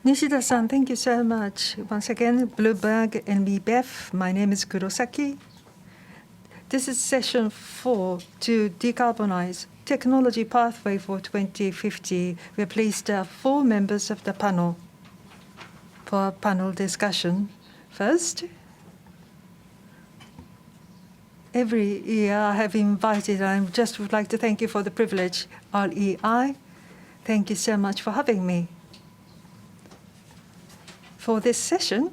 Nishida-san, thank you so much. Once again, BloombergNEF. My name is Kurosaki. This is session 4 to decarbonize technology pathway for 2050. We are pleased to have 4 members of the panel for a panel discussion. First, every year I have invited, I just would like to thank you for the privilege, REI. Thank you so much for having me. For this session,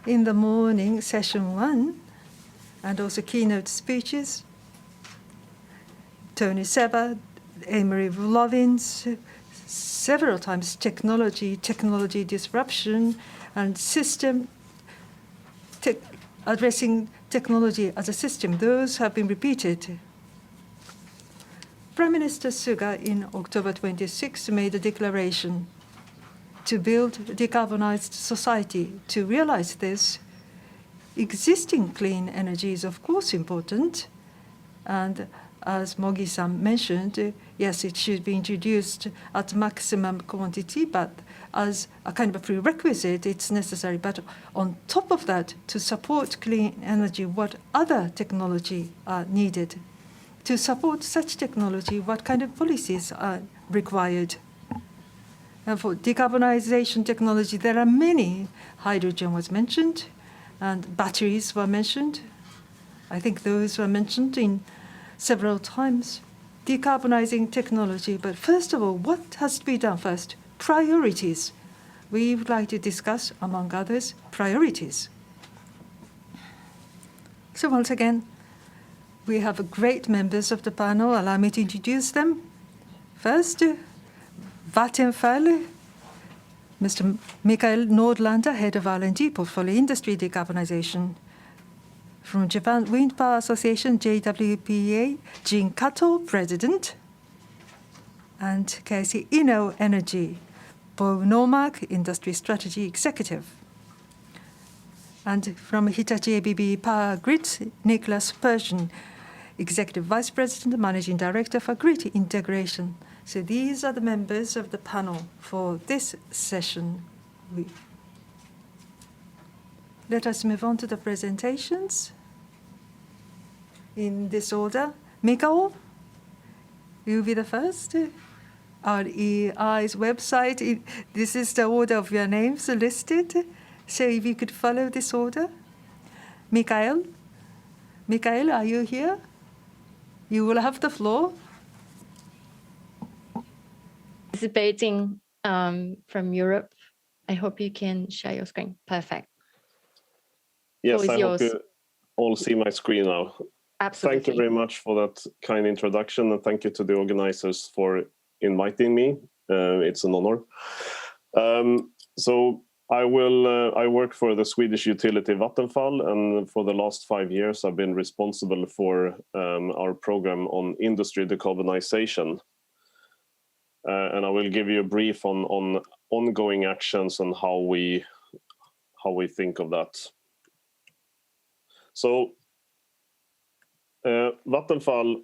in the morning, session 1, and also keynote speeches, Tony Seba, Amory Lovins, several times technology disruption, and system, addressing technology as a system. Those have been repeated. Prime Minister Suga in October 26 made a declaration to build a decarbonized society. To realize this, existing clean energy is of course important, and as Mogi-san mentioned, yes, it should be introduced at maximum quantity, but as a kind of a prerequisite, it's necessary. But on top of that, to support clean energy, what other technology are needed? To support such technology, what kind of policies are required? And for decarbonization technology, there are many. Hydrogen was mentioned, and batteries were mentioned. I think those were mentioned in several times. Decarbonizing technology, but first of all, what has to be done first? Priorities. We would like to discuss, among others, priorities. So once again, we have great members of the panel. Allow me to introduce them. First, Vattenfall, Mr. Mikael Nordlander, Head of R&D Portfolio Industry Decarbonization. From Japan Wind Power Association, JWPA, Jin Kato, President. And KC InnoEnergy, Bo Normark, Industry Strategy Executive. And from Hitachi ABB Power Grids, Niklas Persson, Executive Vice President, Managing Director for Grid Integration. So these are the members of the panel for this session. Let us move on to the presentations in this order. Mikael, you'll be the first. REI's website, this is the order of your names listed. So if you could follow this order. Mikael, are you here? You will have the floor. Participating from Europe. I hope you can share your screen. Perfect. Yes, I hope you all see my screen now. Absolutely. Thank you very much for that kind introduction, and thank you to the organizers for inviting me. It's an honor. So I work for the Swedish utility Vattenfall, and for the last 5 years I've been responsible for our program on industry decarbonization. And I will give you a brief on ongoing actions and how we think of that. So Vattenfall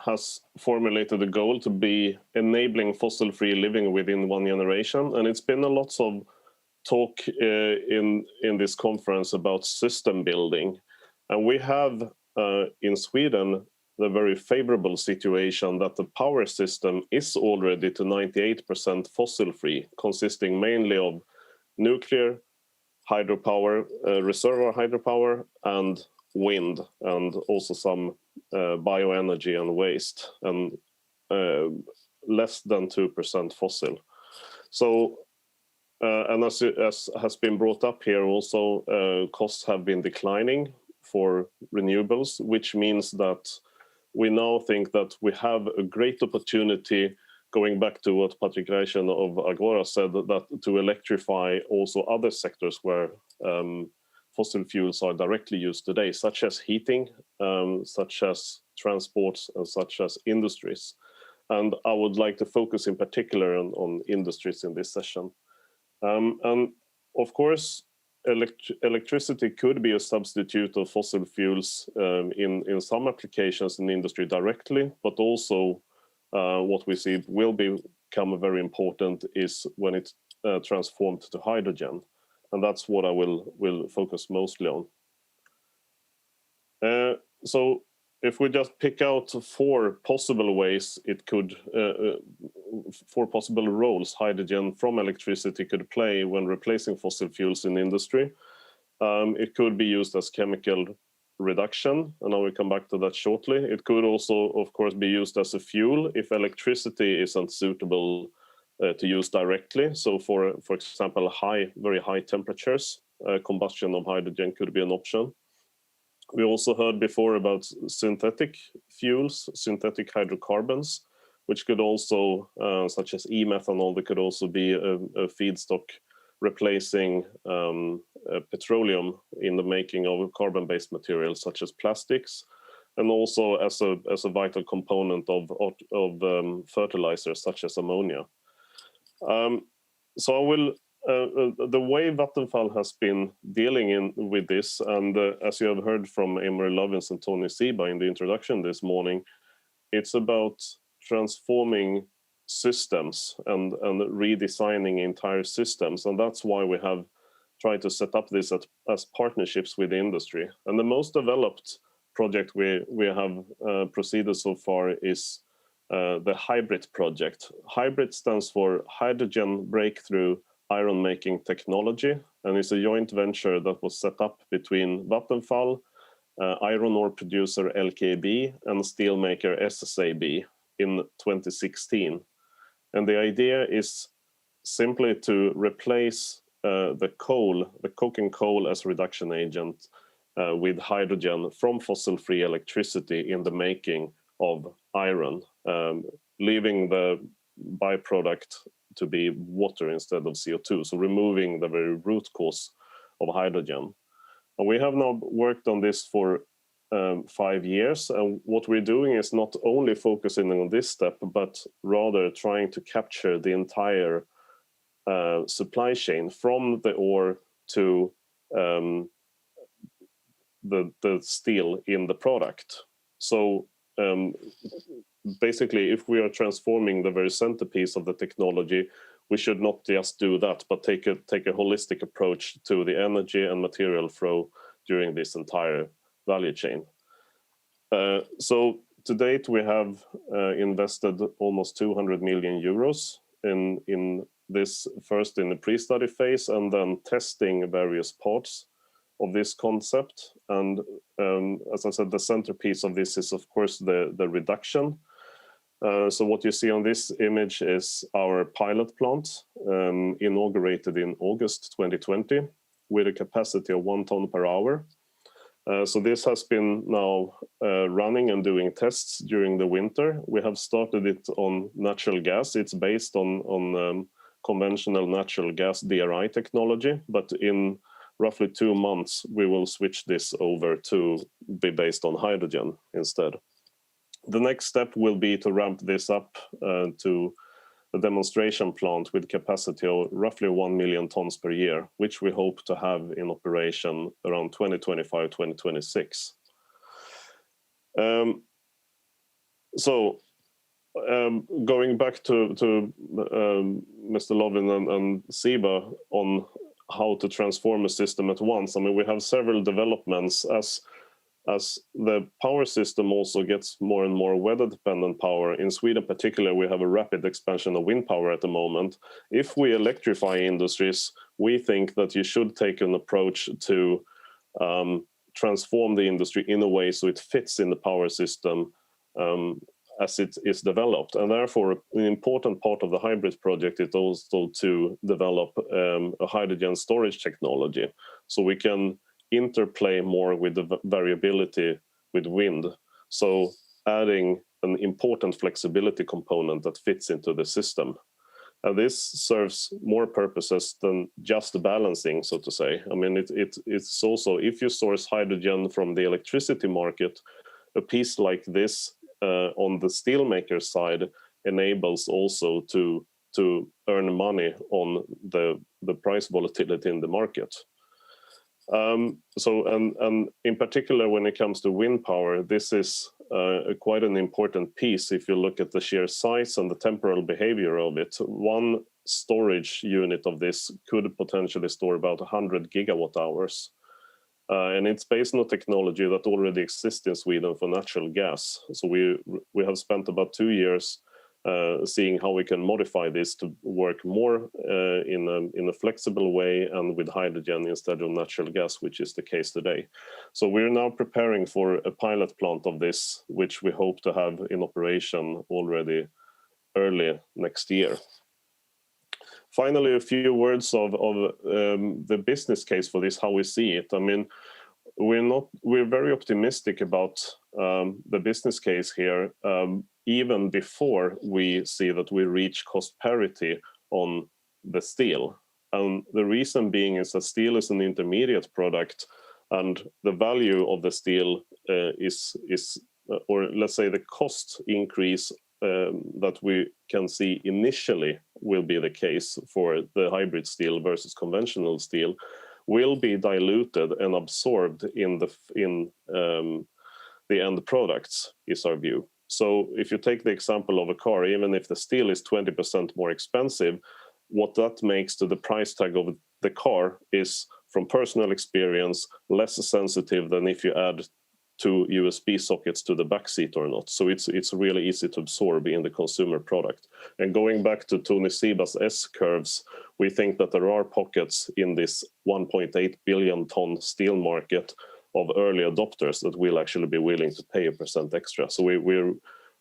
has formulated a goal to be enabling fossil-free living within 1 generation, and it's been a lot of talk in this conference about system building, and we have in Sweden the very favorable situation that the power system is already to 98% fossil-free, consisting mainly of nuclear, hydropower, reservoir hydropower, and wind, and also some bioenergy and waste, and less than 2% fossil. So, and as has been brought up here also, costs have been declining for renewables, which means that we now think that we have a great opportunity, going back to what Patrick Reichen of Agora said, that to electrify also other sectors where fossil fuels are directly used today, such as heating, such as transports, and such as industries. And I would like to focus in particular on industries in this session. And of course, electricity could be a substitute of fossil fuels in some applications in industry directly, but also what we see will be become very important is when it's transformed to hydrogen, and that's what I will focus mostly on. So if we just pick out 4 possible ways it could, 4 possible roles hydrogen from electricity could play when replacing fossil fuels in industry. It could be used as chemical reduction, and I will come back to that shortly. It could also, of course, be used as a fuel if electricity isn't suitable to use directly. So for example, very high temperatures, combustion of hydrogen could be an option. We also heard before about synthetic fuels, synthetic hydrocarbons, which could also, such as e-methanol, that could also be a feedstock replacing petroleum in the making of carbon-based materials such as plastics, and also as a vital component of fertilizers such as ammonia. So I will. The way Vattenfall has been dealing with this, and as you have heard from Emery Lovins and Tony Seba in the introduction this morning, it's about transforming systems and redesigning entire systems, and that's why we have tried to set up this as partnerships with the industry. And the most developed project we have proceeded so far is the HYBRIT project. HYBRIT stands for Hydrogen Breakthrough Iron Making Technology, and it's a joint venture that was set up between Vattenfall, iron ore producer LKAB, and steelmaker SSAB in 2016. And the idea is simply to replace the coking coal as reduction agent with hydrogen from fossil-free electricity in the making of iron, leaving the byproduct to be water instead of CO2, so removing the very root cause of hydrogen. And we have now worked on this for 5 years, and what we're doing is not only focusing on this step, but rather trying to capture the entire supply chain from the ore to the steel in the product. So basically, if we are transforming the very centerpiece of the technology, we should not just do that, but take a holistic approach to the energy and material flow during this entire value chain. So to date, we have invested almost 200 million euros in this, first in the pre-study phase and then testing various parts of this concept. And as I said, the centerpiece of this is, of course, the reduction. So what you see on this image is our pilot plant, inaugurated in August 2020 with a capacity of 1 ton per hour. So this has been now running and doing tests during the winter. We have started it on natural gas. It's based on conventional natural gas DRI technology, but in roughly 2 months, we will switch this over to be based on hydrogen instead. The next step will be to ramp this up to a demonstration plant with capacity of roughly 1 million tons per year, which we hope to have in operation around 2025, 2026. Going back to Mr. Lovin and Seba on how to transform a system at once. I mean, we have several developments as the power system also gets more and more weather-dependent power. In Sweden, particularly, we have a rapid expansion of wind power at the moment. If we electrify industries, we think that you should take an approach to transform the industry in a way so it fits in the power system as it is developed. And therefore, an important part of the HYBRIT project is also to develop a hydrogen storage technology, so we can interplay more with the variability with wind. So adding an important flexibility component that fits into the system. And this serves more purposes than just the balancing, so to say. I mean, it's also, if you source hydrogen from the electricity market, a piece like this on the steelmaker side enables also to earn money on the price volatility in the market. And in particular, when it comes to wind power, this is quite an important piece if you look at the sheer size and the temporal behavior of it. One storage unit of this could potentially store about 100 gigawatt hours. And it's based on a technology that already exists in Sweden for natural gas. So we have spent about 2 years seeing how we can modify this to work more in a flexible way and with hydrogen instead of natural gas, which is the case today. So we're now preparing for a pilot plant of this, which we hope to have in operation already early next year. Finally, a few words of the business case for this, how we see it. I mean, we're very optimistic about the business case here, even before we see that we reach cost parity on the steel. And the reason being is that steel is an intermediate product, and the value of the steel is or let's say the cost increase that we can see initially will be the case for the hybrid steel versus conventional steel will be diluted and absorbed in the end products, is our view. So if you take the example of a car, even if the steel is 20% more expensive, what that makes to the price tag of the car is, from personal experience, less sensitive than if you add 2 USB sockets to the back seat or not. So it's really easy to absorb in the consumer product. And going back to Tony Seba's S-curves, we think that there are pockets in this 1.8 billion ton steel market of early adopters that will actually be willing to pay 1% extra. So we're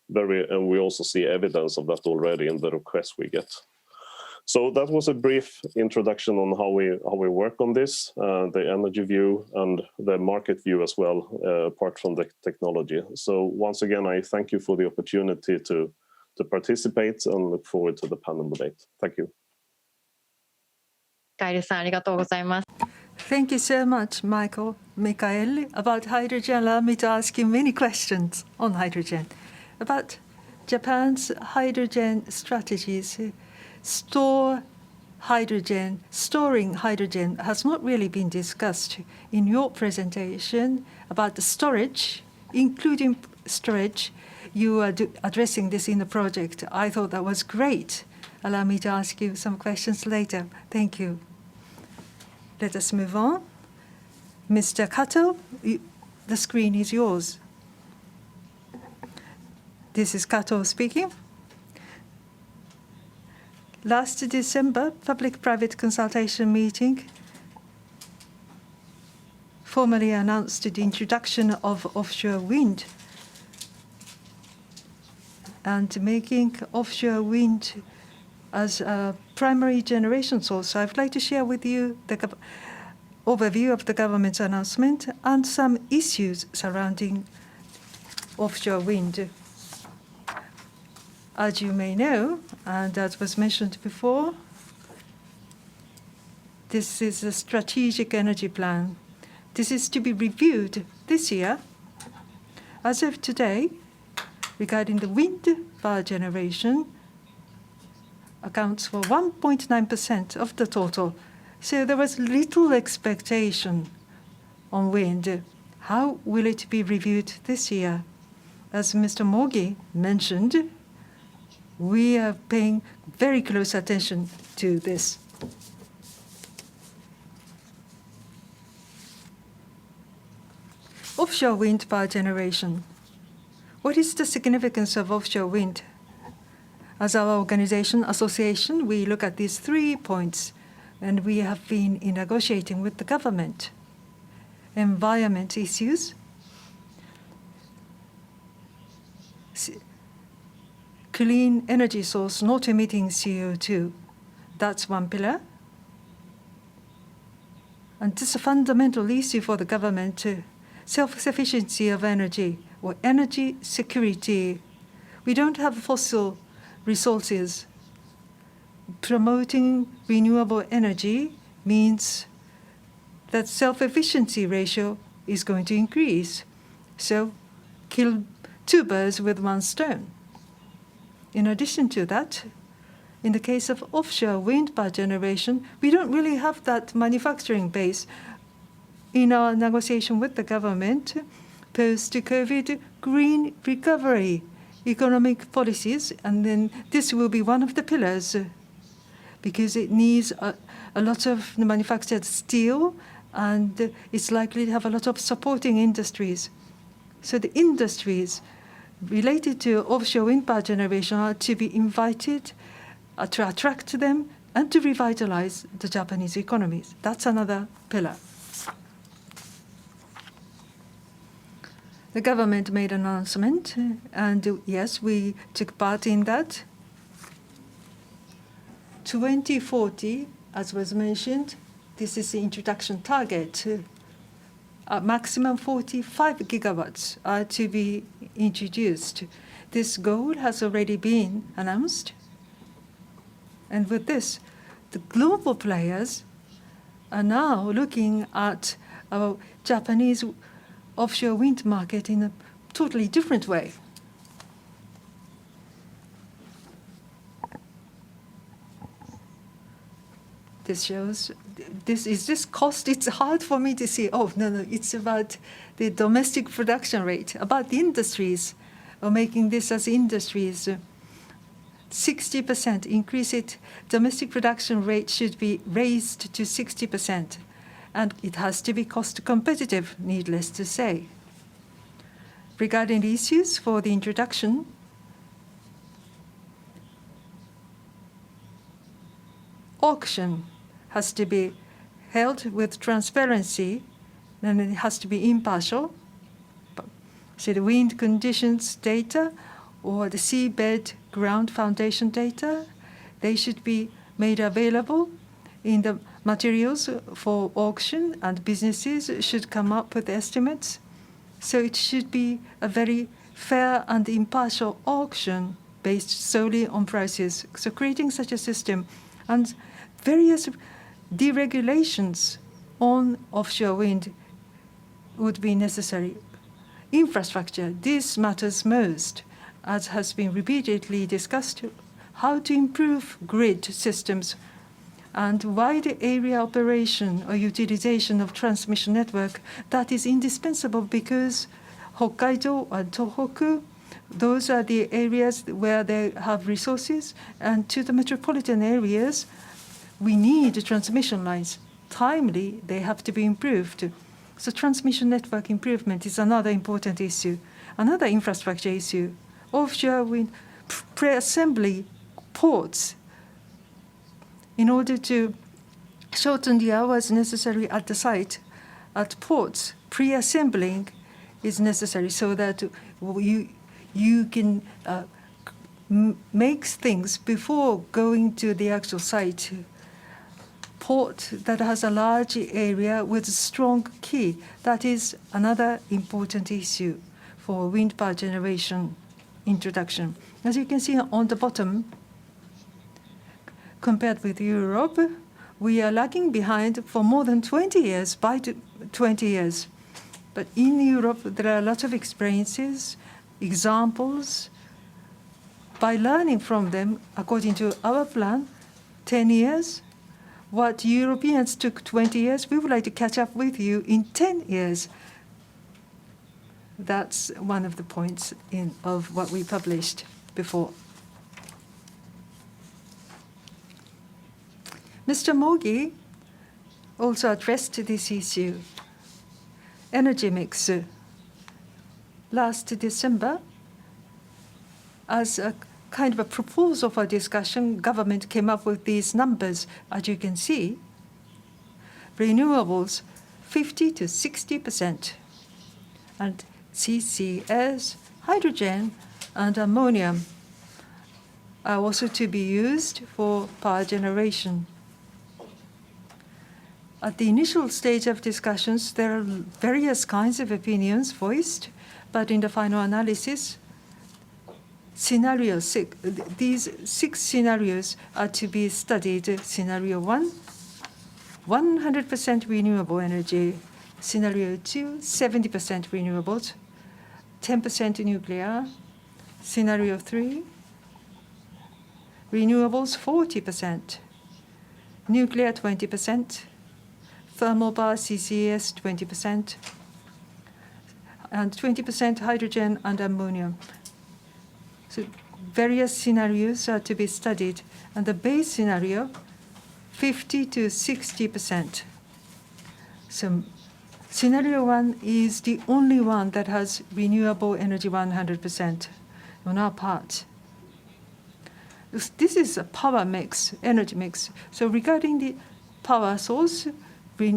very, and we also see evidence of that already in the requests we get. So that was a brief introduction on how we work on this, the energy view and the market view as well, apart from the technology. So once again, I thank you for the opportunity to participate and look forward to the panel debate. Thank you. Thank you so much, Mikael. About hydrogen, allow me to ask you many questions on hydrogen. About Japan's hydrogen strategies. Storing hydrogen has not really been discussed in your presentation. About the storage, including storage, you are addressing this in the project. I thought that was great. Allow me to ask you some questions later. Thank you. Let us move on. Mr. Kato, the screen is yours. This is Kato speaking. Last December, public-private consultation meeting formally announced the introduction of offshore wind and making offshore wind as a primary generation source. I would like to share with you the overview of the government's announcement and some issues surrounding offshore wind. As you may know, and as was mentioned before, this is a strategic energy plan. This is to be reviewed this year. As of today, regarding the wind power generation, accounts for 1.9% of the total. So there was little expectation on wind. How will it be reviewed this year? As Mr. Mogi mentioned, we are paying very close attention to this. Offshore wind power generation. What is the significance of offshore wind? As our organization, association, we look at these 3 points, and we have been in negotiating with the government. Environment issues, clean energy source not emitting CO2. That's one pillar. And this is a fundamental issue for the government, self-sufficiency of energy or energy security. We don't have fossil resources. Promoting renewable energy means that self-efficiency ratio is going to increase. So kill 2 birds with 1 stone. In addition to that, in the case of offshore wind power generation, we don't really have that manufacturing base. in our negotiation with the government, post-COVID green recovery economic policies, and then this will be one of the pillars because it needs a lot of manufactured steel, and it's likely to have a lot of supporting industries. So the industries related to offshore wind power generation are to be invited to attract them and to revitalize the Japanese economies. That's another pillar. The government made an announcement, and yes, we took part in that. 2040, as was mentioned, this is the introduction target. Maximum 45 gigawatts are to be introduced. This goal has already been announced. And with this, the global players are now looking at our Japanese offshore wind market in a totally different way. This shows, this cost? It's hard for me to see. Oh, no, it's about the domestic production rate, about the industries, or making this as industries. 60% increase it. Domestic production rate should be raised to 60%. And it has to be cost competitive, needless to say. Regarding the issues for the introduction, auction has to be held with transparency, and it has to be impartial. So the wind conditions data or the seabed ground foundation data, they should be made available in the materials for auction, and businesses should come up with estimates. So it should be a very fair and impartial auction based solely on prices. So creating such a system and various deregulations on offshore wind would be necessary. Infrastructure, this matters most, as has been repeatedly discussed, how to improve grid systems and wide area operation or utilization of transmission network. That is indispensable because Hokkaido and Tohoku, those are the areas where they have resources, and to the metropolitan areas, we need transmission lines. Timely, they have to be improved. So transmission network improvement is another important issue. Another infrastructure issue, offshore wind pre-assembly ports. In order to shorten the hours necessary at the site, at ports, pre-assembling is necessary so that you can make things before going to the actual site. Port that has a large area with a strong quay, that is another important issue for wind power generation introduction. As you can see on the bottom, compared with Europe, we are lagging behind for more than 20 years, by 20 years. But in Europe, there are a lot of experiences, examples. By learning from them, according to our plan, 10 years, what Europeans took 20 years, we would like to catch up with you in 10 years. That's one of the points of what we published before. Mr. Mogi also addressed this issue. Energy mix. Last December, as a kind of a proposal for discussion, government came up with these numbers. As you can see, renewables 50 to 60%, and CCS, hydrogen, and ammonium are also to be used for power generation. At the initial stage of discussions, there are various kinds of opinions voiced, but in the final analysis, these 6 scenarios are to be studied. Scenario 1, 100% renewable energy. Scenario 2, 70% renewables, 10% nuclear. Scenario 3, renewables 40%, nuclear 20%, thermal power, CCS 20%, and 20% hydrogen and ammonia. So various scenarios are to be studied, and the base scenario, 50 to 60%. So scenario 1 is the only one that has renewable energy 100% on our part. This is a power mix, energy mix. So regarding the power source, we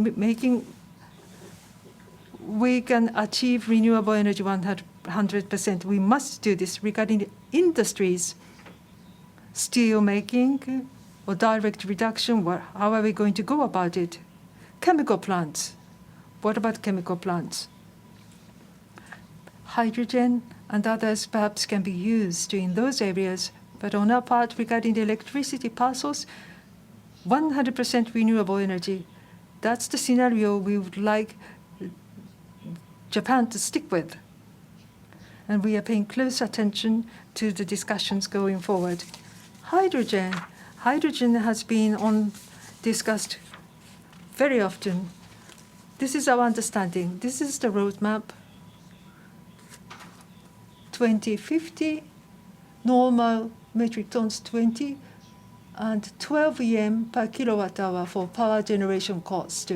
can achieve renewable energy 100%. We must do this. Regarding the industries, steel making or direct reduction, how are we going to go about it? Chemical plants. What about chemical plants? Hydrogen and others perhaps can be used in those areas. But on our part, regarding the electricity power source, 100% renewable energy. That's the scenario we would like Japan to stick with. And we are paying close attention to the discussions going forward. Hydrogen. Hydrogen has been discussed very often. This is our understanding. This is the roadmap. 2050, normal metric tons 20, and 12 yen per kilowatt hour for power generation cost.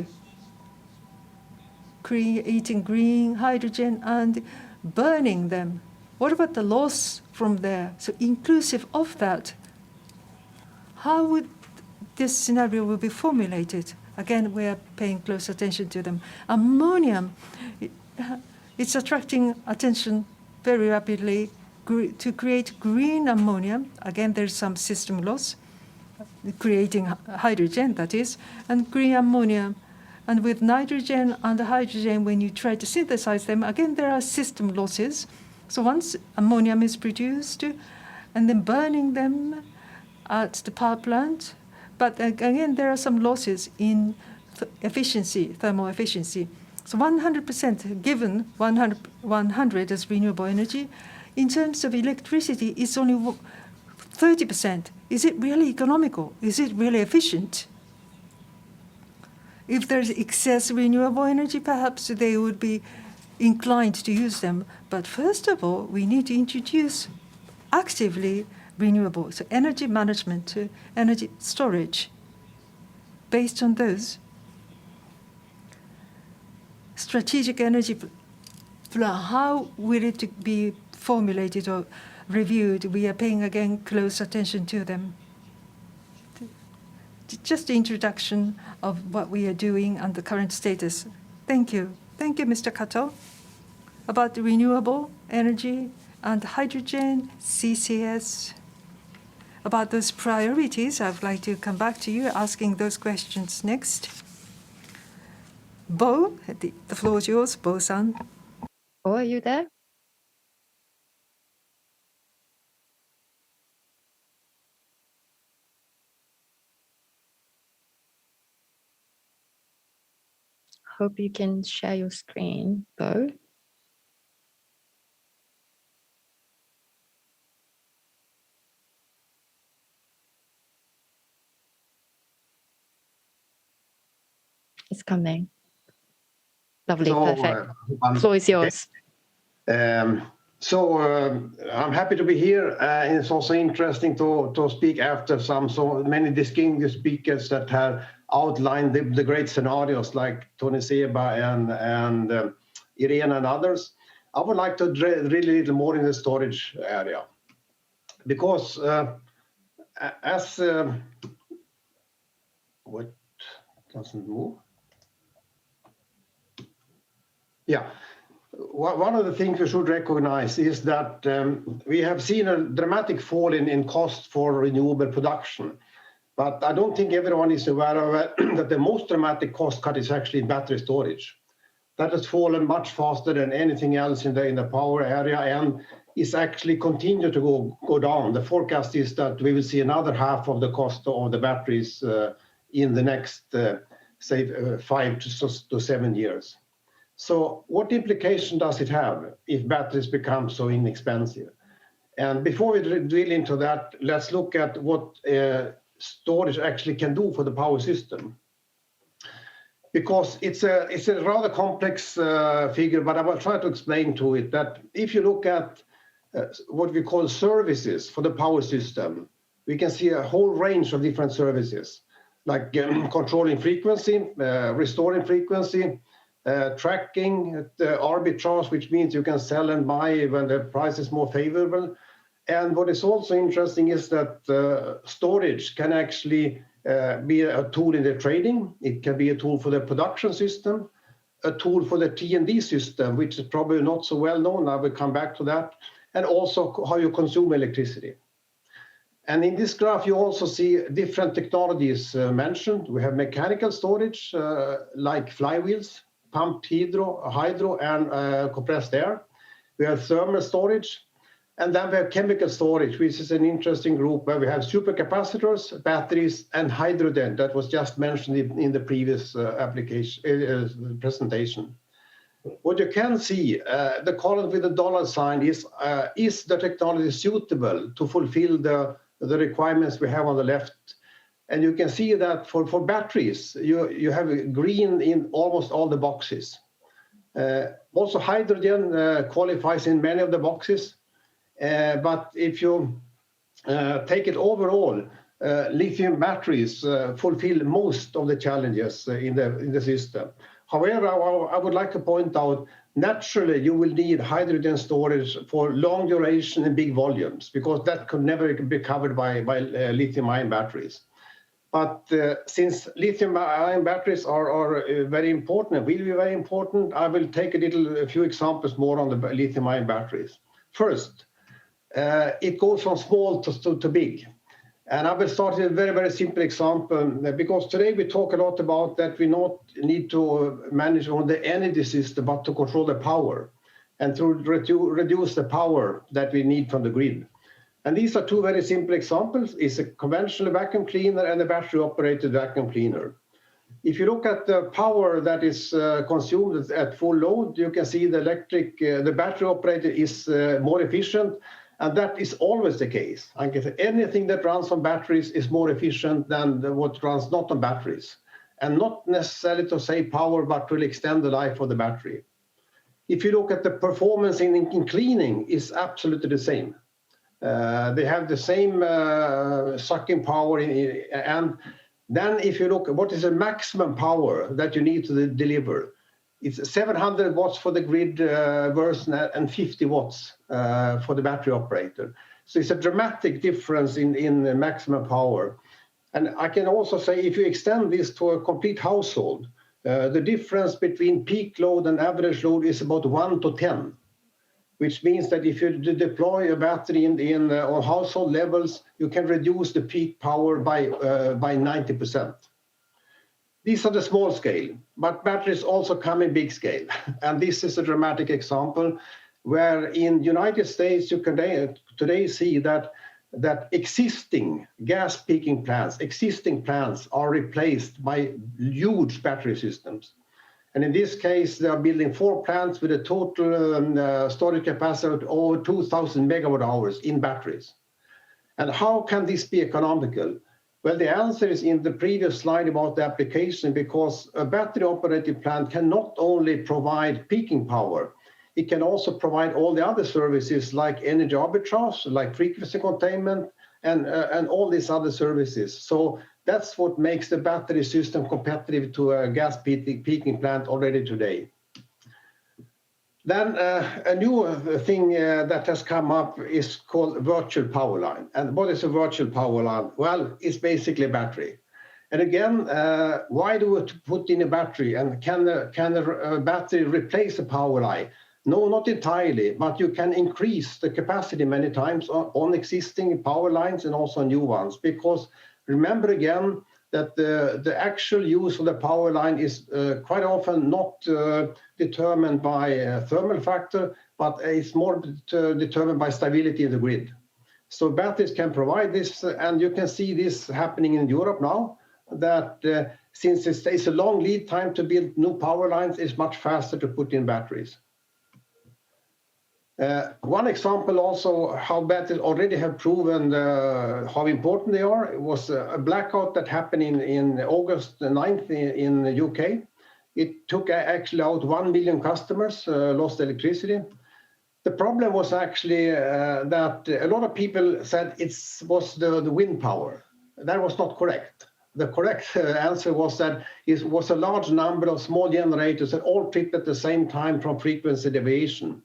Creating green hydrogen and burning them. What about the loss from there? So inclusive of that, how would this scenario will be formulated? Again, we are paying close attention to them. Ammonium, it's attracting attention very rapidly to create green ammonia. Again, there's some system loss, creating hydrogen, that is, and green ammonia. And with nitrogen and hydrogen, when you try to synthesize them, again, there are system losses. So once ammonium is produced, and then burning them at the power plant, but again, there are some losses in efficiency, thermal efficiency. So 100% given 100 as renewable energy, in terms of electricity, it's only 30%. Is it really economical? Is it really efficient? If there's excess renewable energy, perhaps they would be inclined to use them. But first of all, we need to introduce actively renewable, so energy management, energy storage. Based on those, strategic energy plan, how will it be formulated or reviewed? We are paying again close attention to them. Just the introduction of what we are doing and the current status. Thank you. Thank you, Mr. Kato. About the renewable energy and hydrogen, CCS. About those priorities, I would like to come back to you asking those questions next. Bo, the floor is yours, Bo-san. Oh, are you there? Hope you can share your screen, Bo. It's coming. Lovely, perfect. Floor is yours. I'm happy to be here. It's also interesting to speak after so many distinguished speakers that have outlined the great scenarios like Tony Seba and Irene and others. I would like to drill a little more in the storage area because what doesn't move? Yeah. One of the things we should recognize is that we have seen a dramatic fall in cost for renewable production. But I don't think everyone is aware of that the most dramatic cost cut is actually battery storage. That has fallen much faster than anything else in the power area and is actually continue to go down. The forecast is that we will see another half of the cost of the batteries in the next, say, 5 to 7 years. So what implication does it have if batteries become so inexpensive? And before we drill into that, let's look at what storage actually can do for the power system. because it's a rather complex figure, but I will try to explain to it that if you look at what we call services for the power system, we can see a whole range of different services, like controlling frequency, restoring frequency, tracking, arbitrage, which means you can sell and buy when the price is more favorable. And what is also interesting is that storage can actually be a tool in the trading. It can be a tool for the production system, a tool for the T&D system, which is probably not so well known. I will come back to that. And also how you consume electricity. And in this graph, you also see different technologies mentioned. We have mechanical storage, like flywheels, pumped hydro, and compressed air. We have thermal storage. And then we have chemical storage, which is an interesting group where we have supercapacitors, batteries, and hydrogen that was just mentioned in the previous presentation. What you can see, the column with the dollar sign is the technology suitable to fulfill the requirements we have on the left? And you can see that for batteries, you have green in almost all the boxes. Also hydrogen qualifies in many of the boxes. But if you take it overall, lithium batteries fulfill most of the challenges in the system. However, I would like to point out, naturally, you will need hydrogen storage for long duration and big volumes, because that could never be covered by lithium-ion batteries. But since lithium-ion batteries are very important and will be very important, I will take a few examples more on the lithium-ion batteries. First, it goes from small to big. And I will start with a very, very simple example, because today we talk a lot about that we not need to manage on the energy system, but to control the power and to reduce the power that we need from the grid. And these are two very simple examples. It's a conventional vacuum cleaner and a battery-operated vacuum cleaner. If you look at the power that is consumed at full load, you can see the battery-operated is more efficient. And that is always the case. I guess anything that runs on batteries is more efficient than what runs not on batteries. And not necessarily to save power, but to extend the life of the battery. If you look at the performance in cleaning, it's absolutely the same. They have the same sucking power. And then if you look at what is the maximum power that you need to deliver, it's 700 watts for the grid version and 50 watts for the battery operator. So it's a dramatic difference in maximum power. And I can also say, if you extend this to a complete household, the difference between peak load and average load is about 1 to 10, which means that if you deploy a battery on household levels, you can reduce the peak power by 90%. These are the small scale, but batteries also come in big scale. And this is a dramatic example where in the United States, you can today see that existing gas peaking plants, are replaced by huge battery systems. And in this case, they are building 4 plants with a total storage capacity of over 2,000 megawatt hours in batteries. And how can this be economical? Well, the answer is in the previous slide about the application, because a battery-operated plant can not only provide peaking power, it can also provide all the other services like energy arbitrage, like frequency containment, and all these other services. So that's what makes the battery system competitive to a gas peaking plant already today. Then a new thing that has come up is called virtual power line. And what is a virtual power line? Well, it's basically a battery. And again, why do we put in a battery? And can a battery replace a power line? No, not entirely, but you can increase the capacity many times on existing power lines and also new ones. Because remember again, that the actual use of the power line is quite often not determined by a thermal factor, but it's more determined by stability in the grid. So batteries can provide this, and you can see this happening in Europe now, that since it's a long lead time to build new power lines, it's much faster to put in batteries. One example also how batteries already have proven how important they are. It was a blackout that happened in August 9th in the UK. It took actually out 1 million customers lost electricity. The problem was actually that a lot of people said it was the wind power. That was not correct. The correct answer was that it was a large number of small generators that all tripped at the same time from frequency deviation.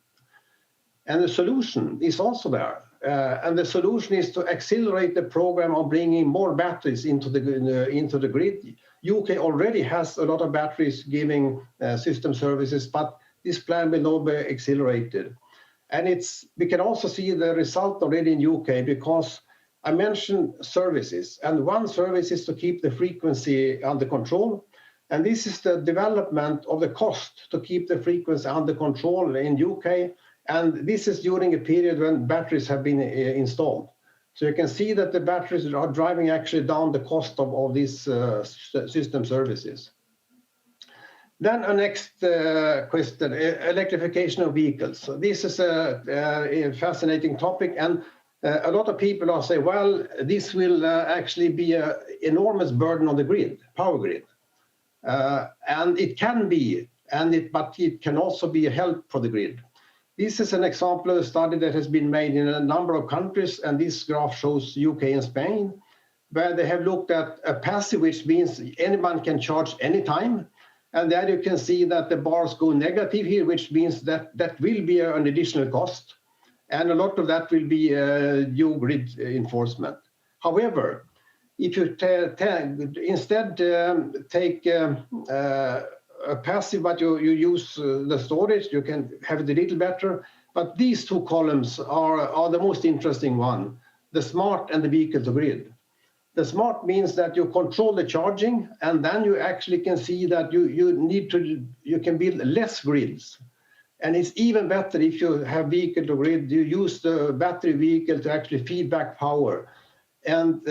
And the solution is also there. And the solution is to accelerate the program of bringing more batteries into the grid. UK already has a lot of batteries giving system services, but this plan will now be accelerated. And we can also see the result already in UK, because I mentioned services, and one service is to keep the frequency under control. And this is the development of the cost to keep the frequency under control in UK. And this is during a period when batteries have been installed. So you can see that the batteries are driving actually down the cost of these system services. Then a next question, electrification of vehicles. So this is a fascinating topic, and a lot of people are saying, well, this will actually be an enormous burden on the grid, power grid. And it can be, but it can also be a help for the grid. This is an example of a study that has been made in a number of countries, and this graph shows UK and Spain, where they have looked at a passive, which means anyone can charge anytime. And there you can see that the bars go negative here, which means that will be an additional cost. And a lot of that will be new grid enforcement. However, if you instead take a passive, but you use the storage, you can have it a little better. But these two columns are the most interesting one, the smart and the vehicle to grid. The smart means that you control the charging, and then you actually can see that you can build less grids. And it's even better if you have vehicle to grid, you use the battery vehicle to actually feed back power. And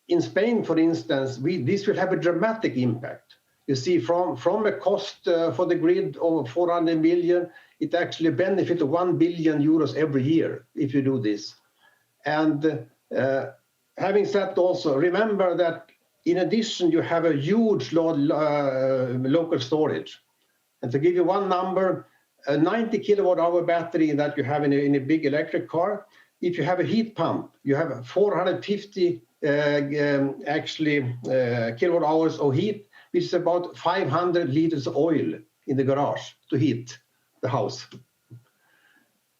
in Spain, for instance, this will have a dramatic impact. You see, from a cost for the grid of 400 million, it actually benefits 1 billion euros every year if you do this. And having said also, remember that in addition, you have a huge local storage. And to give you one number, a 90 kilowatt hour battery that you have in a big electric car, if you have a heat pump, you have 450 kilowatt hours of heat, which is about 500 liters of oil in the garage to heat the house.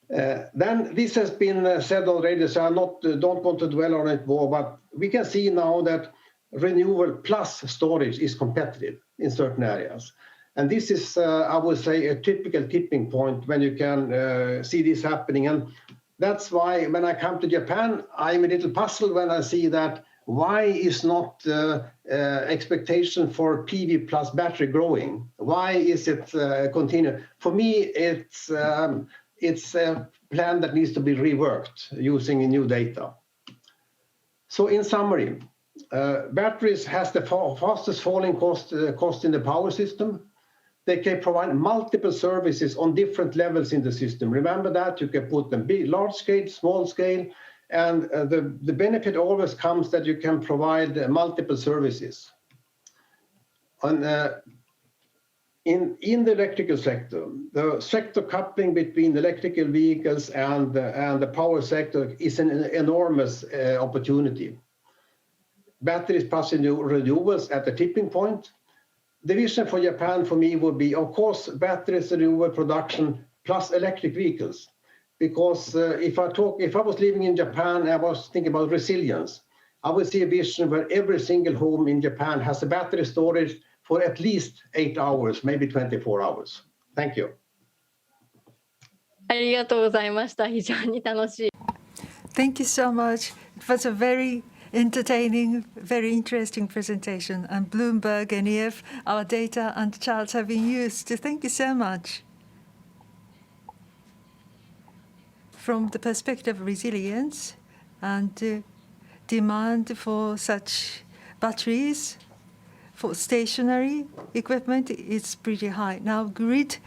Then this has been said already, so I don't want to dwell on it more, but we can see now that renewable plus storage is competitive in certain areas. And this is, I would say, a typical tipping point when you can see this happening. And that's why when I come to Japan, I'm a little puzzled when I see that why is not expectation for PV plus battery growing? Why is it continue? For me, it's a plan that needs to be reworked using new data. So in summary, batteries has the fastest falling cost in the power system. They can provide multiple services on different levels in the system. Remember that you can put them large scale, small scale, and the benefit always comes that you can provide multiple services. In the electrical sector, the sector coupling between electrical vehicles and the power sector is an enormous opportunity. Batteries plus renewables at the tipping point. The vision for Japan for me would be, of course, batteries, renewable production plus electric vehicles. Because if I was living in Japan, I was thinking about resilience. I would see a vision where every single home in Japan has a battery storage for at least 8 hours, maybe 24 hours. Thank you. ありがとうございました。非常に楽しい。Thank you so much. It was a very entertaining, very interesting presentation. And BloombergNEF, our data and charts have been used. Thank you so much. From the perspective of resilience and demand for such batteries for stationary equipment is pretty high. Now, grid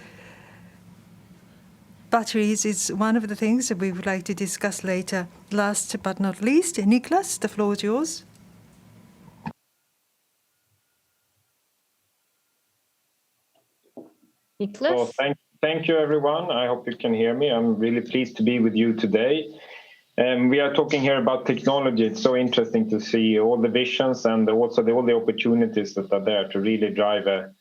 batteries is one of the things that we would like to discuss later. Last but not least, Niklas, the floor is yours. Niklas? So thank you, everyone. I hope you can hear me. I'm really pleased to be with you today. We are talking here about technology. It's so interesting to see all the visions and also all the opportunities that are there to really drive a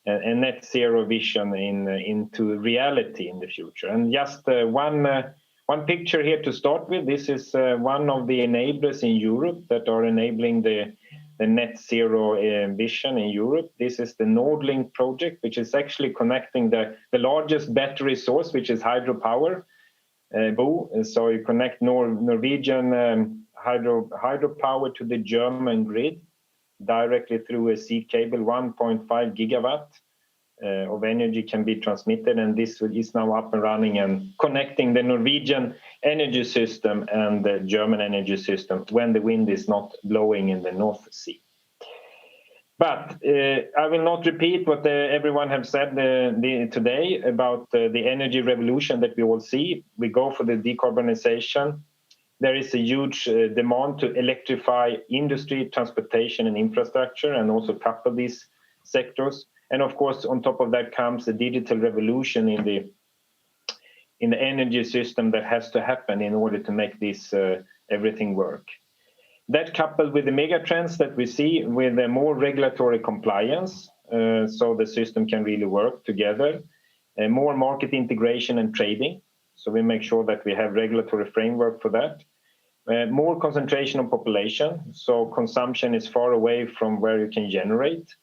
net zero vision into reality in the future. And just one picture here to start with. This is one of the enablers in Europe that are enabling the net zero vision in Europe. This is the Nordlink project, which is actually connecting the largest battery source, which is hydropower. So you connect Norwegian hydropower to the German grid directly through a sea cable. 1.5 gigawatt of energy can be transmitted, and this is now up and running and connecting the Norwegian energy system and the German energy system when the wind is not blowing in the North Sea. But I will not repeat what everyone have said today about the energy revolution that we all see. We go for the decarbonization. There is a huge demand to electrify industry, transportation, and infrastructure, and also couple these sectors. And of course, on top of that comes the digital revolution in the energy system that has to happen in order to make this everything work. That coupled with the megatrends that we see with more regulatory compliance, so the system can really work together, more market integration and trading. So we make sure that we have regulatory framework for that. More concentration on population, so consumption is far away from where you can generate.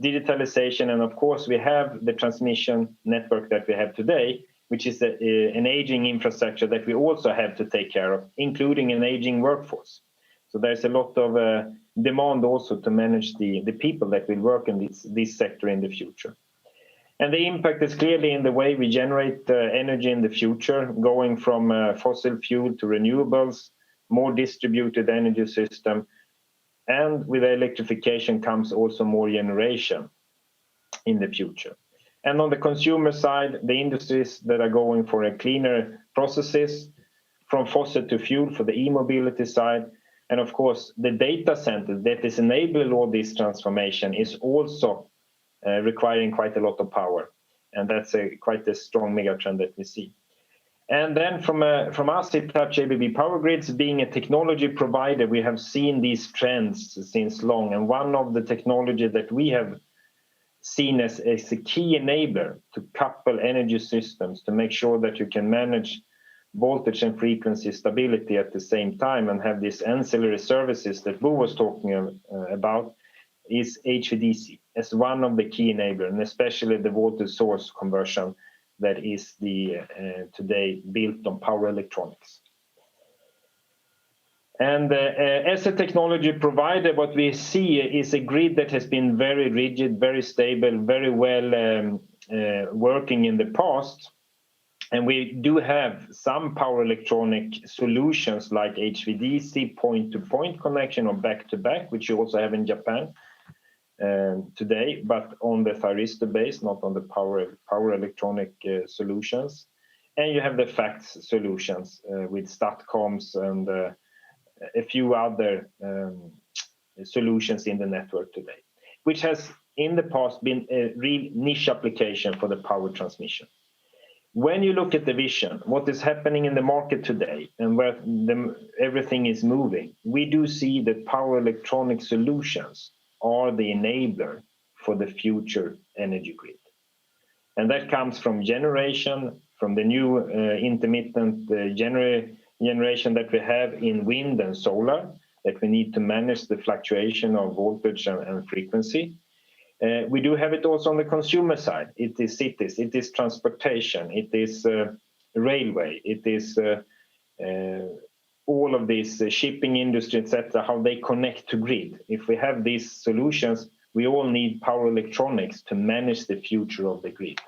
Digitalization, and of course we have the transmission network that we have today, which is an aging infrastructure that we also have to take care of, including an aging workforce. So there's a lot of demand also to manage the people that will work in this sector in the future. And the impact is clearly in the way we generate energy in the future, going from fossil fuel to renewables, more distributed energy system, and with electrification comes also more generation in the future. And on the consumer side, the industries that are going for a cleaner processes from fossil to fuel for the e-mobility side, and of course the data center that is enabling all this transformation is also requiring quite a lot of power, and that's quite a strong megatrend that we see. And then from us, Hitachi ABB Power Grids, being a technology provider, we have seen these trends since long. And one of the technology that we have seen as a key enabler to couple energy systems to make sure that you can manage voltage and frequency stability at the same time and have these ancillary services that Bo was talking about is HVDC as one of the key enablers, and especially the voltage source conversion that is today built on power electronics. And as a technology provider, what we see is a grid that has been very rigid, very stable, very well working in the past. And we do have some power electronic solutions like HVDC point-to-point connection or back-to-back, which you also have in Japan today, but on the thyristor base, not on the power electronic solutions. And you have the FACTS solutions with STATCOMs and a few other solutions in the network today, which has in the past been a real niche application for the power transmission. When you look at the vision, what is happening in the market today and where everything is moving, we do see that power electronic solutions are the enabler for the future energy grid. And that comes from generation, from the new intermittent generation that we have in wind and solar, that we need to manage the fluctuation of voltage and frequency. We do have it also on the consumer side. It is cities, it is transportation, it is railway, it is all of this shipping industry, etc., how they connect to grid. If we have these solutions, we all need power electronics to manage the future of the grid.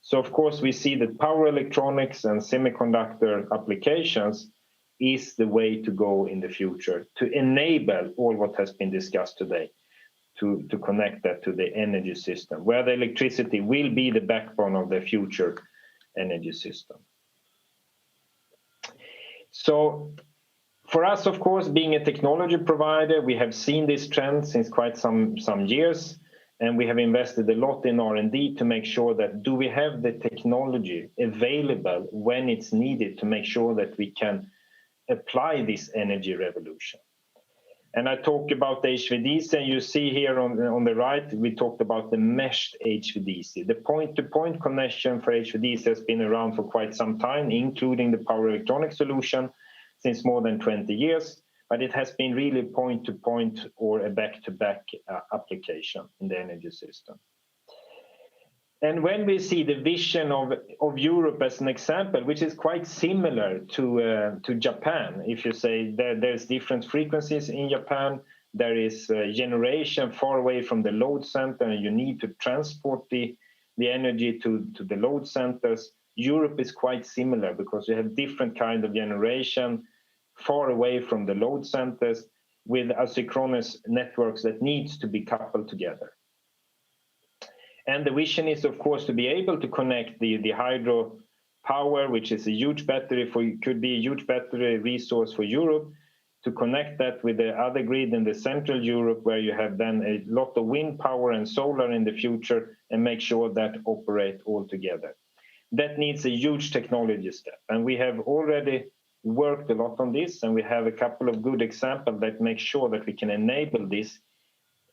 So of course we see that power electronics and semiconductor applications is the way to go in the future to enable all what has been discussed today, to connect that to the energy system, where the electricity will be the backbone of the future energy system. So for us, of course, being a technology provider, we have seen this trend since quite some years. And we have invested a lot in R&D to make sure that do we have the technology available when it's needed to make sure that we can apply this energy revolution. And I talk about the HVDC, and you see here on the right, we talked about the meshed HVDC. The point-to-point connection for HVDC has been around for quite some time, including the power electronic solution since more than 20 years, but it has been really point-to-point or a back-to-back application in the energy system. And when we see the vision of Europe as an example, which is quite similar to Japan, if you say there's different frequencies in Japan, there is generation far away from the load center, and you need to transport the energy to the load centers. Europe is quite similar because you have different kind of generation far away from the load centers with asynchronous networks that needs to be coupled together. And the vision is, of course, to be able to connect the hydro power, which is a huge battery could be a huge battery resource for Europe, to connect that with the other grid in the Central Europe, where you have then a lot of wind power and solar in the future, and make sure that operate all together. That needs a huge technology step, and we have already worked a lot on this, and we have a couple of good examples that make sure that we can enable this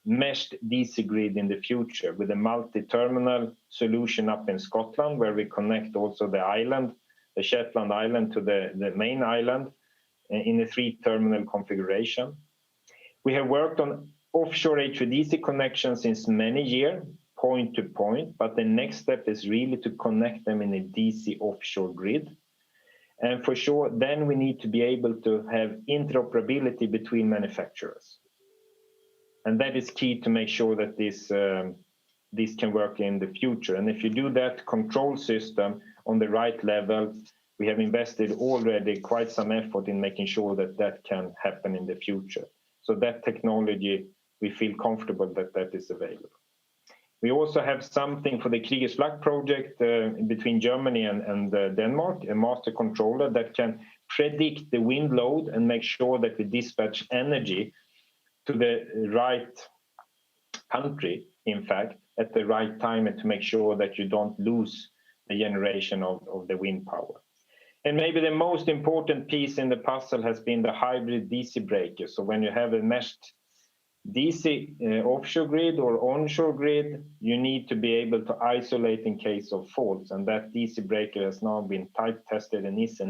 meshed DC grid in the future with a multi-terminal solution up in Scotland, where we connect also the island, the Shetland Island, to the main island in a 3-terminal configuration. We have worked on offshore HVDC connections since many years, point to point, but the next step is really to connect them in a DC offshore grid. And for sure, then we need to be able to have interoperability between manufacturers. And that is key to make sure that this can work in the future. And if you do that control system on the right level, we have invested already quite some effort in making sure that that can happen in the future. So that technology, we feel comfortable that that is available. We also have something for the Kriegers Flak project between Germany and Denmark, a master controller that can predict the wind load and make sure that we dispatch energy to the right country, in fact, at the right time, and to make sure that you don't lose the generation of the wind power. And maybe the most important piece in the puzzle has been the hybrid DC breaker. So when you have a meshed DC offshore grid or onshore grid, you need to be able to isolate in case of faults. And that DC breaker has now been type tested and is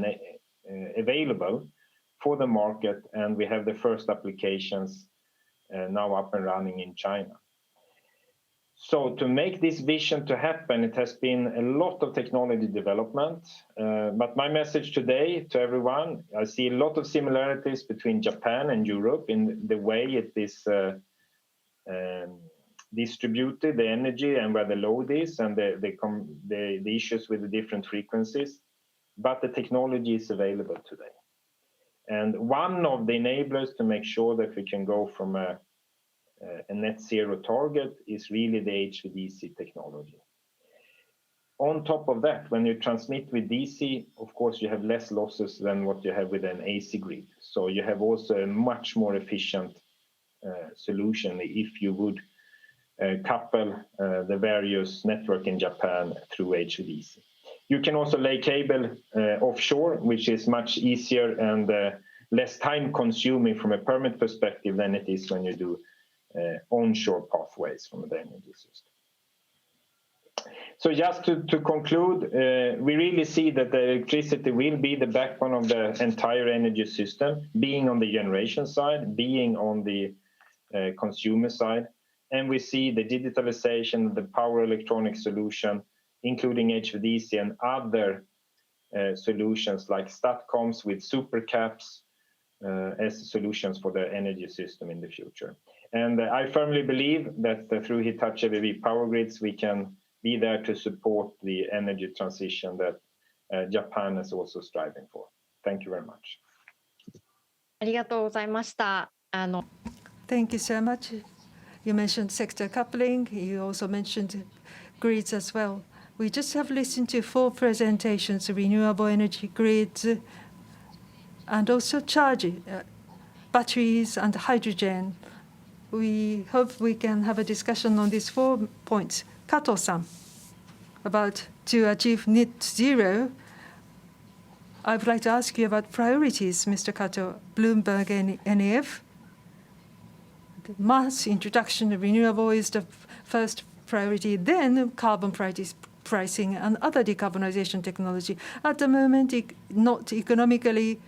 available for the market. And we have the first applications now up and running in China. So to make this vision to happen, it has been a lot of technology development. But my message today to everyone, I see a lot of similarities between Japan and Europe in the way it is distributed, the energy and where the load is, and the issues with the different frequencies. But the technology is available today. And one of the enablers to make sure that we can go from a net zero target is really the HVDC technology. On top of that, when you transmit with DC, of course, you have less losses than what you have with an AC grid. So you have also a much more efficient solution if you would couple the various network in Japan through HVDC. You can also lay cable offshore, which is much easier and less time consuming from a permit perspective than it is when you do onshore pathways from the energy system. So just to conclude, we really see that the electricity will be the backbone of the entire energy system, being on the generation side, being on the consumer side. And we see the digitalization, the power electronic solution, including HVDC and other solutions like STATCOMs with supercaps as solutions for the energy system in the future. And I firmly believe that through Hitachi VV Power Grids, we can be there to support the energy transition that Japan is also striving for. Thank you very much. ありがとうございました。Thank you so much. You mentioned sector coupling. You also mentioned grids as well. We just have listened to 4 presentations, renewable energy grids, and also charging, batteries and hydrogen. we hope we can have a discussion on these 4 points. Kato-san, about to achieve net zero, I would like to ask you about priorities, Mr. Kato. BloombergNEF, mass introduction of renewable is the first priority, then carbon pricing and other decarbonization technology. At the moment, not economically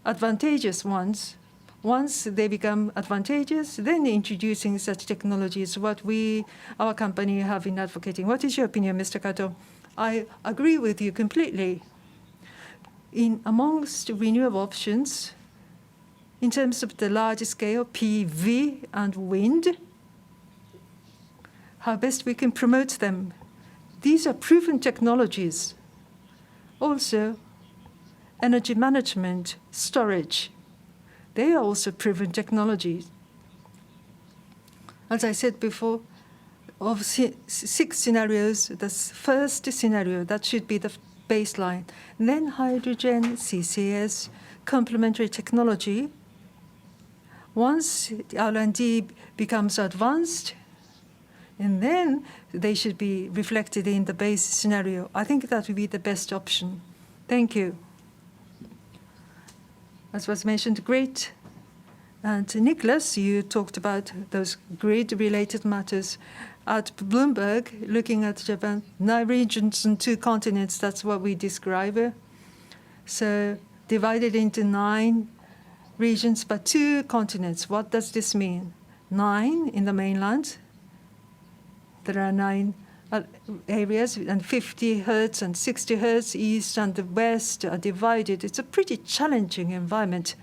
advantageous ones. Once they become advantageous, then introducing such technologies, what our company have been advocating. What is your opinion, Mr. Kato? I agree with you completely. Amongst renewable options, in terms of the large scale PV and wind, how best we can promote them. These are proven technologies. Also, energy management, storage, they are also proven technologies. As I said before, of 6 scenarios, the first scenario, that should be the baseline. Then hydrogen, CCS, complementary technology. Once R&D becomes advanced, and then they should be reflected in the base scenario. I think that would be the best option. Thank you. As was mentioned, great. And Niklas, you talked about those grid-related matters. At Bloomberg, looking at Japan, 9 regions and 2 continents, that's what we describe. So divided into 9 regions, but 2 continents. What does this mean? 9 in the mainland. There are 9 areas, and 50 hertz and 60 hertz, east and the west are divided. It's a pretty challenging environment.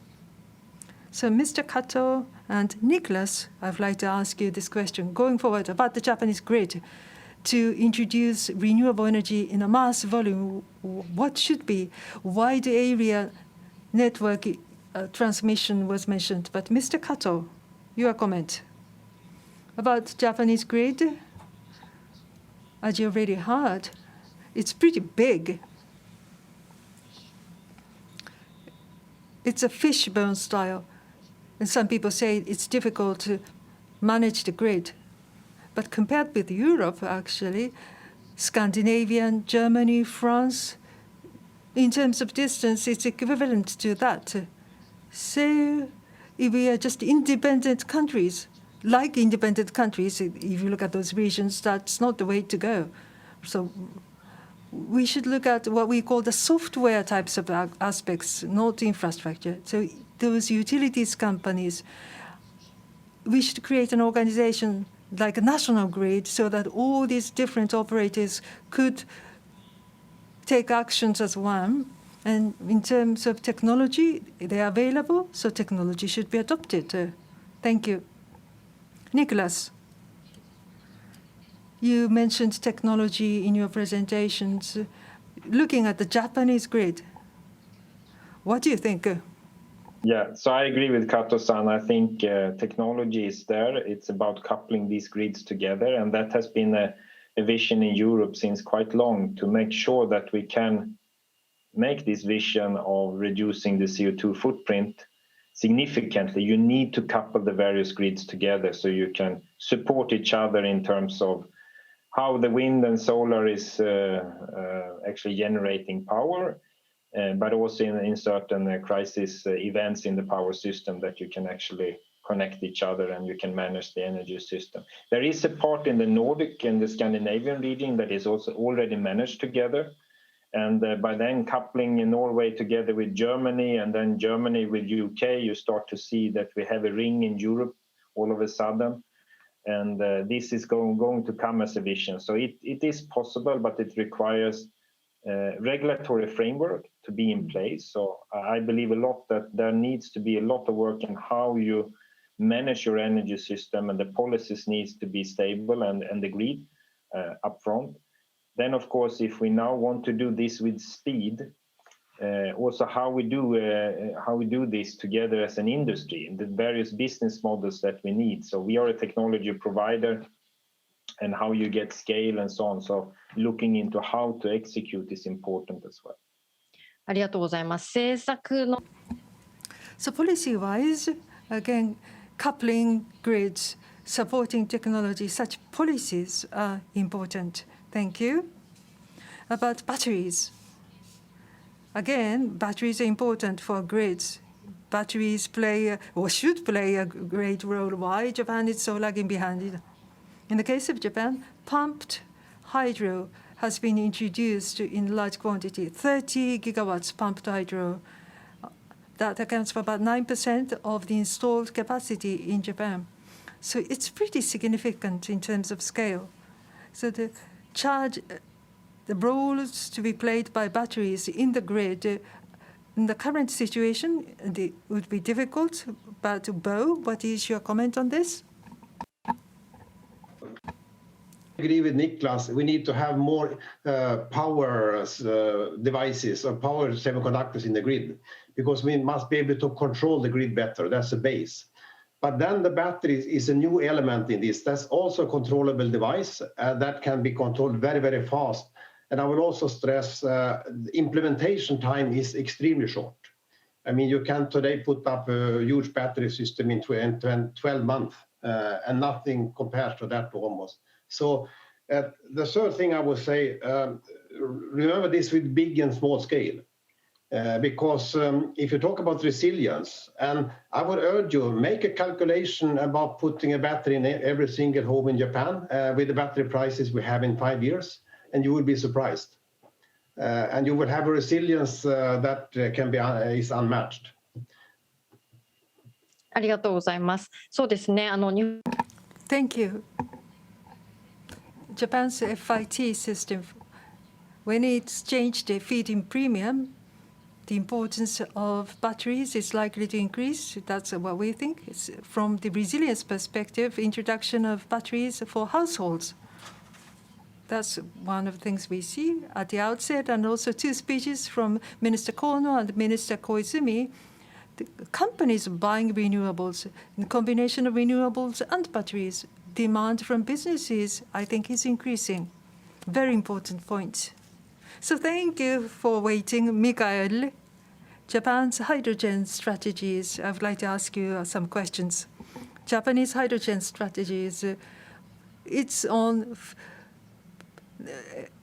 So Mr. Kato and Niklas, I'd like to ask you this question. Going forward about the Japanese grid, to introduce renewable energy in a mass volume, what should be? Wide area network transmission was mentioned, but Mr. Kato, your comment about Japanese grid, as you already heard, it's pretty big. It's a fishbone style. And some people say it's difficult to manage the grid. But compared with Europe, actually, Scandinavian, Germany, France, in terms of distance, it's equivalent to that. So if we are just independent countries, like independent countries, if you look at those regions, that's not the way to go. So we should look at what we call the software types of aspects, not infrastructure. So those utilities companies, we should create an organization like a national grid so that all these different operators could take actions as one. And in terms of technology, they are available, so technology should be adopted. Thank you. Niklas, you mentioned technology in your presentations. Looking at the Japanese grid, what do you think? Yeah, so I agree with Kato-san. I think technology is there. It's about coupling these grids together, and that has been a vision in Europe since quite long to make sure that we can make this vision of reducing the CO2 footprint significantly. You need to couple the various grids together so you can support each other in terms of how the wind and solar is actually generating power, but also in certain crisis events in the power system that you can actually connect each other and you can manage the energy system. There is a part in the Nordic and the Scandinavian region that is also already managed together. And by then coupling in Norway together with Germany and then Germany with UK, you start to see that we have a ring in Europe all of a sudden. And this is going to come as a vision. So it is possible, but it requires regulatory framework to be in place. So I believe a lot that there needs to be a lot of work in how you manage your energy system, and the policies needs to be stable and agreed upfront. Then, of course, if we now want to do this with speed, also how we do this together as an industry, the various business models that we need. So we are a technology provider, and how you get scale and so on. So looking into how to execute is important as well. ありがとうございます。政策の So policy-wise, again, coupling grids, supporting technology, such policies are important. Thank you. About batteries. Again, batteries are important for grids. Batteries play, or should play, a great role. Why Japan is so lagging behind it? In the case of Japan, pumped hydro has been introduced in large quantity, 30 gigawatts pumped hydro. That accounts for about 9% of the installed capacity in Japan. So it's pretty significant in terms of scale. So the roles to be played by batteries in the grid, in the current situation, it would be difficult. But Bo, what is your comment on this? I agree with Niklas. We need to have more power devices or power semiconductors in the grid, because we must be able to control the grid better. That's the base. But then the battery is a new element in this. That's also a controllable device that can be controlled very, very fast. And I will also stress the implementation time is extremely short. I mean, you can today put up a huge battery system in 12 months, and nothing compares to that almost. So the third thing I would say, remember this with big and small scale. Because if you talk about resilience, and I would urge you, make a calculation about putting a battery in every single home in Japan with the battery prices we have in 5 years, and you will be surprised. And you will have a resilience that is unmatched. ありがとうございます。そうですね。Thank you. Japan's FIT system, when it's changed the feed-in premium, the importance of batteries is likely to increase. That's what we think. It's from the resilience perspective, introduction of batteries for households. That's one of the things we see at the outset, and also 2 speeches from Minister Kono and Minister Koizumi. The companies buying renewables, the combination of renewables and batteries, demand from businesses, I think, is increasing. Very important point. So thank you for waiting, Mikael. Japan's hydrogen strategies. I would like to ask you some questions. Japanese hydrogen strategies, it's on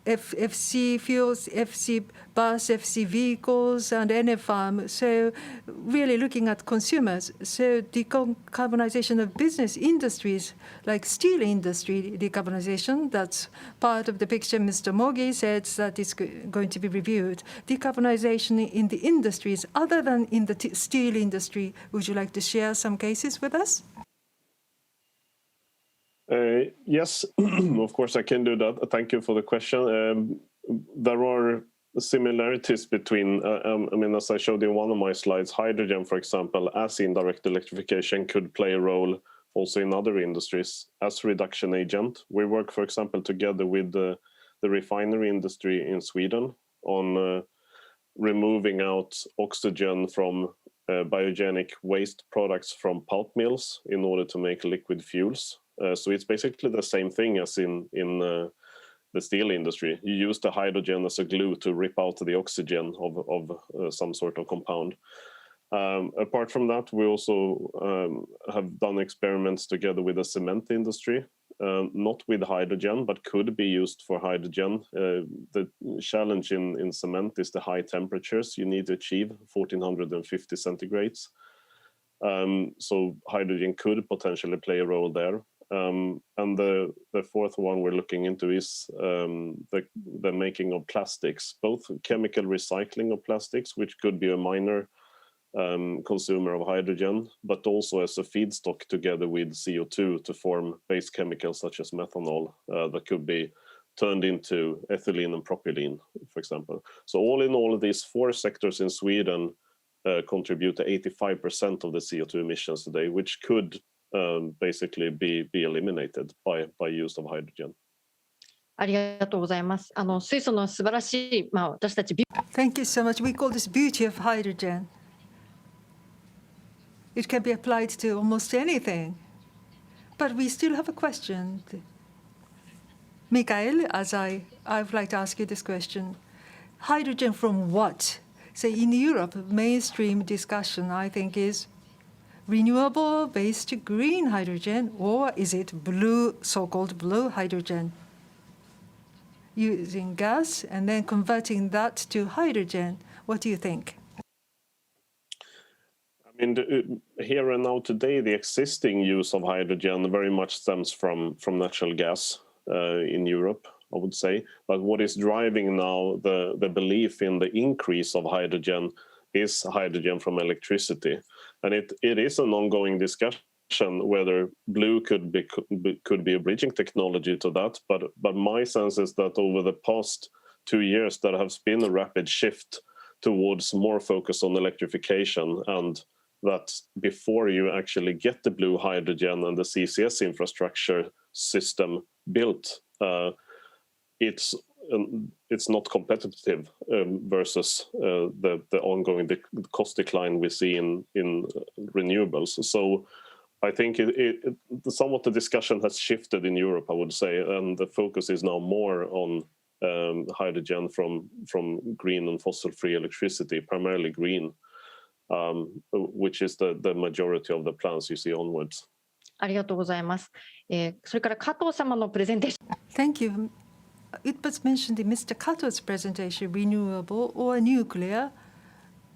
FC fuels, FC bus, FC vehicles, and NFM. So really looking at consumers. So decarbonization of business industries, like steel industry decarbonization, that's part of the picture Mr. Mogi said that is going to be reviewed. Decarbonization in the industries other than in the steel industry. Would you like to share some cases with us? Yes, of course I can do that. Thank you for the question. There are similarities between, I mean, as I showed in one of my slides, hydrogen, for example, as indirect electrification could play a role also in other industries as reduction agent. We work, for example, together with the refinery industry in Sweden on removing out oxygen from biogenic waste products from pulp mills in order to make liquid fuels. So it's basically the same thing as in the steel industry. You use the hydrogen as a glue to rip out the oxygen of some sort of compound. Apart from that, we also have done experiments together with the cement industry, not with hydrogen, but could be used for hydrogen. The challenge in cement is the high temperatures you need to achieve, 1450 centigrades. So hydrogen could potentially play a role there. And the fourth one we're looking into is the making of plastics, both chemical recycling of plastics, which could be a minor consumer of hydrogen, but also as a feedstock together with CO2 to form base chemicals such as methanol that could be turned into ethylene and propylene, for example. So all in all, these 4 sectors in Sweden contribute to 85% of the CO2 emissions today, which could basically be eliminated by use of hydrogen. ありがとうございます。水素の素晴らしい、私たち Thank you so much. We call this beauty of hydrogen. It can be applied to almost anything. But we still have a question. Mikael, I would like to ask you this question. Hydrogen from what? So in Europe, mainstream discussion, I think, is renewable-based green hydrogen, or is it blue, so-called blue hydrogen? Using gas and then converting that to hydrogen. What do you think? I mean, here and now today, the existing use of hydrogen very much stems from natural gas in Europe, I would say. But what is driving now the belief in the increase of hydrogen is hydrogen from electricity. And it is an ongoing discussion whether blue could be a bridging technology to that. But my sense is that over the past 2 years, there has been a rapid shift towards more focus on electrification, and that before you actually get the blue hydrogen and the CCS infrastructure system built, it's not competitive versus the ongoing cost decline we see in renewables. So I think somewhat the discussion has shifted in Europe, I would say, and the focus is now more on hydrogen from green and fossil-free electricity, primarily green, which is the majority of the plans you see onwards. ありがとうございます。それから加藤様のプレゼンテーション。Thank you. It was mentioned in Mr. Kato's presentation, renewable or nuclear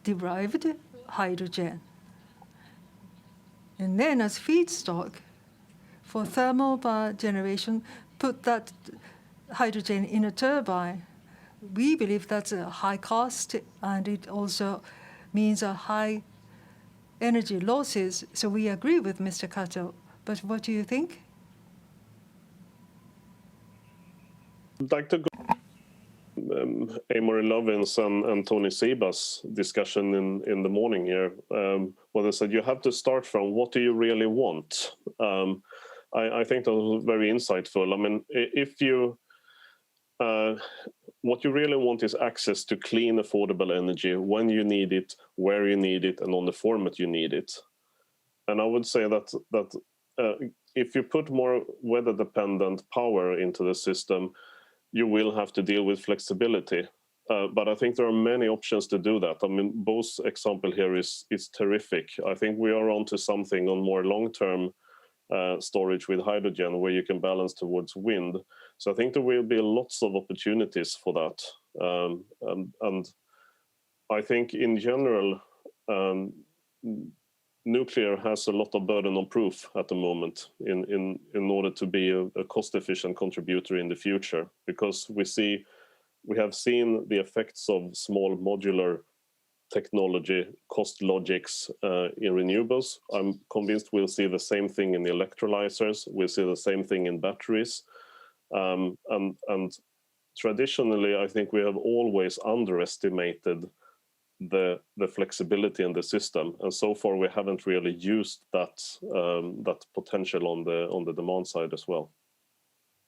derived hydrogen. And then as feedstock for thermal power generation, put that hydrogen in a turbine. We believe that's a high cost, and it also means a high energy losses. So we agree with Mr. Kato. But what do you think? I'd like to go Amory Lovin's and Tony Seba's discussion in the morning here, where they said you have to start from what do you really want. I think that was very insightful. I mean, if you what you really want is access to clean, affordable energy when you need it, where you need it, and on the format you need it. And I would say that if you put more weather-dependent power into the system, you will have to deal with flexibility. But I think there are many options to do that. I mean, Bo's example here is terrific. I think we are onto something on more long-term storage with hydrogen where you can balance towards wind. So I think there will be lots of opportunities for that. And I think in general, nuclear has a lot of burden on proof at the moment in order to be a cost-efficient contributor in the future, because we have seen the effects of small modular technology cost logics in renewables. I'm convinced we'll see the same thing in the electrolyzers. We'll see the same thing in batteries. And traditionally, I think we have always underestimated the flexibility in the system, and so far we haven't really used that potential on the demand side as well.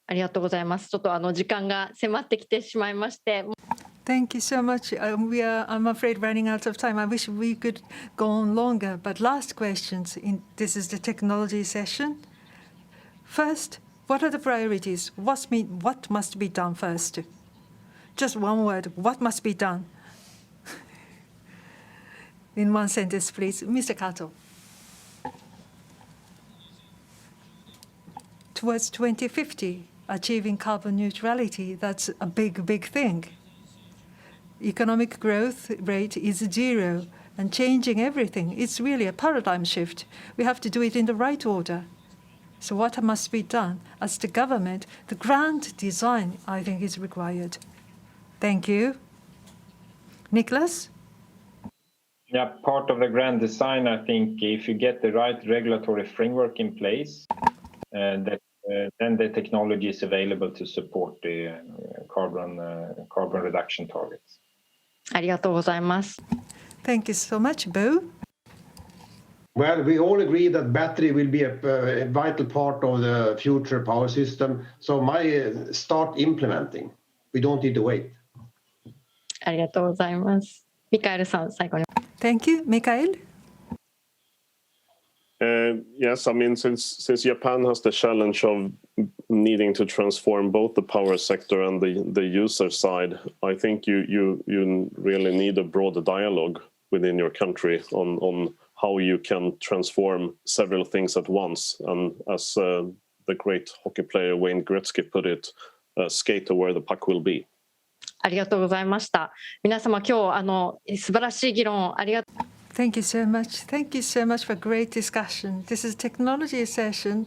ありがとうございます。ちょっと時間が迫ってきてしまいまして。Thank you so much. I'm afraid, running out of time. I wish we could go on longer. But last questions. This is the technology session. First, what are the priorities? What must be done first? Just one word. What must be done? In one sentence, please. Mr. Kato. Towards 2050, achieving carbon neutrality, that's a big, big thing. Economic growth rate is 0 and changing everything. It's really a paradigm shift. We have to do it in the right order. So what must be done? As the government, the grand design, I think, is required. Thank you. Niklas? Yeah, part of the grand design, I think, if you get the right regulatory framework in place, then the technology is available to support the carbon reduction targets. ありがとうございます。Thank you so much, Bo. Well, we all agree that battery will be a vital part of the future power system. So start implementing. We don't need to wait. ありがとうございます。ミカエルさん、最後に。Thank you, Mikael. Yes, I mean, since Japan has the challenge of needing to transform both the power sector and the user side, I think you really need a broader dialogue within your country on how you can transform several things at once. And as the great hockey player Wayne Gretzky put it, skate to where the puck will be. ありがとうございました。皆様今日素晴らしい議論ありがとう。Thank you so much. Thank you so much for great discussion. This is technology session.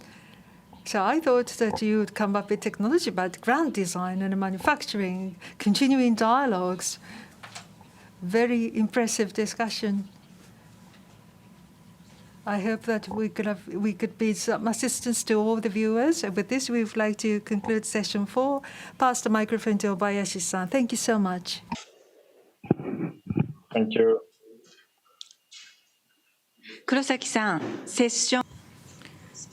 So I thought that you would come up with technology about ground design and manufacturing, continuing dialogues. Very impressive discussion. I hope that we could be some assistance to all the viewers. And with this, we would like to conclude session 4. Pass the microphone to Obayashi-san. Thank you so much. Thank you. Kurosaki-san, session.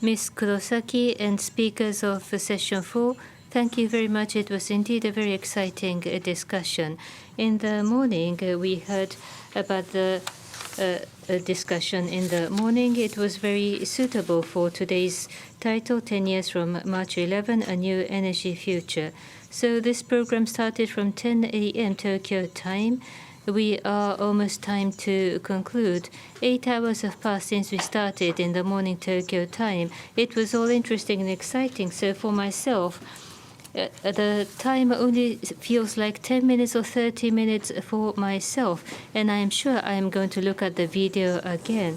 Ms. Kurosaki and speakers of session 4, thank you very much. It was indeed a very exciting discussion. In the morning, we heard about the discussion in the morning. It was very suitable for today's title, 10 years from March 11, A New Energy Future. So this program started from 10 a.m. Tokyo time. We are almost time to conclude. 8 hours have passed since we started in the morning Tokyo time. It was all interesting and exciting. So for myself, the time only feels like 10 minutes or 30 minutes for myself. And I am sure I am going to look at the video again.